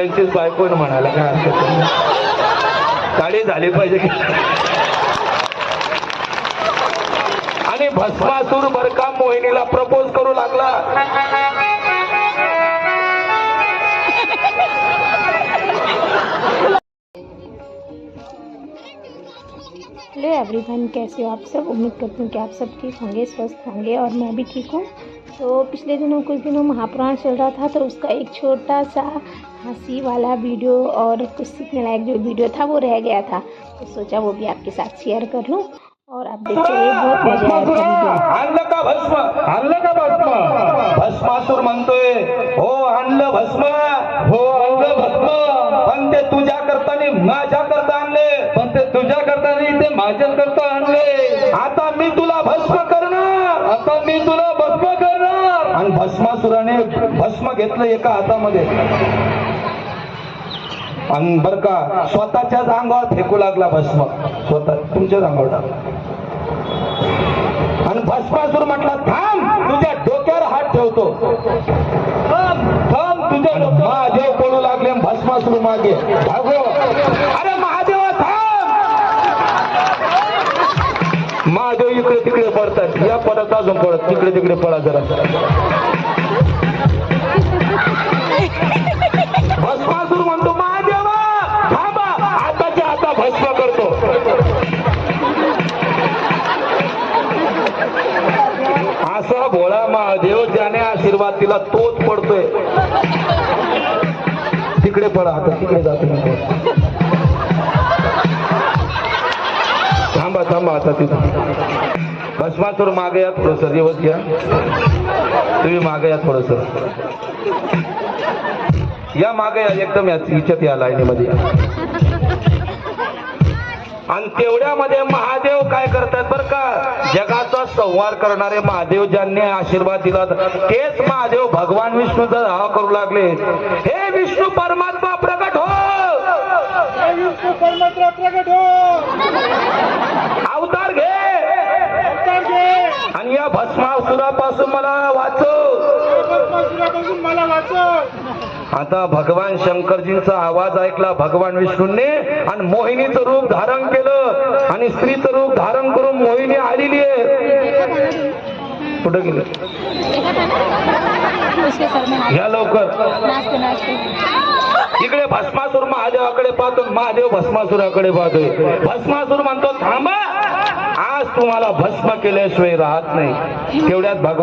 त्यांचीच बायको म्हणाला काय हरकत काळी झाली पाहिजे की. आणि भस्मासूर बरका मोहिनीला प्रपोज करू लागला. हेलो एवरीवन, कैसे हो आप सब। उम्मीद करती हूँ कि आप सब ठीक होंगे, स्वस्थ होंगे और मैं भी ठीक हूँ। तो पिछले दिनों कुछ दिनों महापुराण चल रहा था, तो उसका एक छोटा सा हंसी वाला वीडियो और कुछ सीखने लायक जो वीडियो था वो रह गया था, तो सोचा वो भी आपके साथ शेयर कर लूँ और आप देख चलिए, बहुत मजा आया। आणलं का भस्म, आणलं का भस्म. भस्मासूर म्हणतोय हो आणलं भस्म, हो आणलं भस्म, पण ते तुझ्या करताना माझ्या करता आणले, पण ते तुझ्या करताना ते माझ्या करता आणले. आता मी तुला भस्म करणार, आता मी तुला भस्म करणार. आणि भस्मासुराने भस्म घेतलं एका हातामध्ये आणि बर का स्वतःच्याच अंगावर फेकू लागला भस्म, स्वतः तुमच्याच अंगावर टाकला. आणि भस्मासूर म्हटला थांब, तुझ्या डोक्यावर हात ठेवतो. थांब तुझ्या महादेव पडू लागले. भस्मासूर मागे भागो. अरे महादेवा थांब. महादेव इकडे तिकडे पडतात. या पडत अजून पडत, तिकडे तिकडे पडा जरा. भस्मासूर म्हणतो महादेवा थांबा, आताच्या आता भस्म करतो. असा भोळा महादेव ज्याने आशीर्वाद दिला तोच पडतोय. तिकडे पडा आता, तिकडे जातो. थांबा थांबा आता तिथे. भस्मासूर मागे या थोडस, दिवस घ्या तुम्ही, मागे या थोडस, या मागे या एकदम याच्यात या लाईनीमध्ये. आणि तेवढ्यामध्ये महादेव काय करतात बर का, जगाचा संहार करणारे महादेव ज्यांनी आशीर्वाद दिला तेच महादेव भगवान विष्णूचा धावा करू लागले. हे विष्णू परमात्मा प्रकट हो, हे विष्णू परमात्मा प्रकट हो, अवतार घे, अवतार घे आणि या भस्मासुरापासून मला वाचव, भस्मासुरापासून मला वाचव. आता भगवान शंकरजींचा आवाज ऐकला भगवान विष्णूंनी आणि मोहिनीचं रूप धारण केलं आणि स्त्रीचं रूप धारण करून मोहिनी आलेली आहे. कुठं गेलं या लवकर. इकडे भस्मासूर महादेवाकडे पाहतो, महादेव भस्मासुराकडे पाहतोय. भस्मासूर म्हणतो थांबा, आज तुम्हाला भस्म केल्याशिवाय राहत नाही. तेवढ्यात भगवान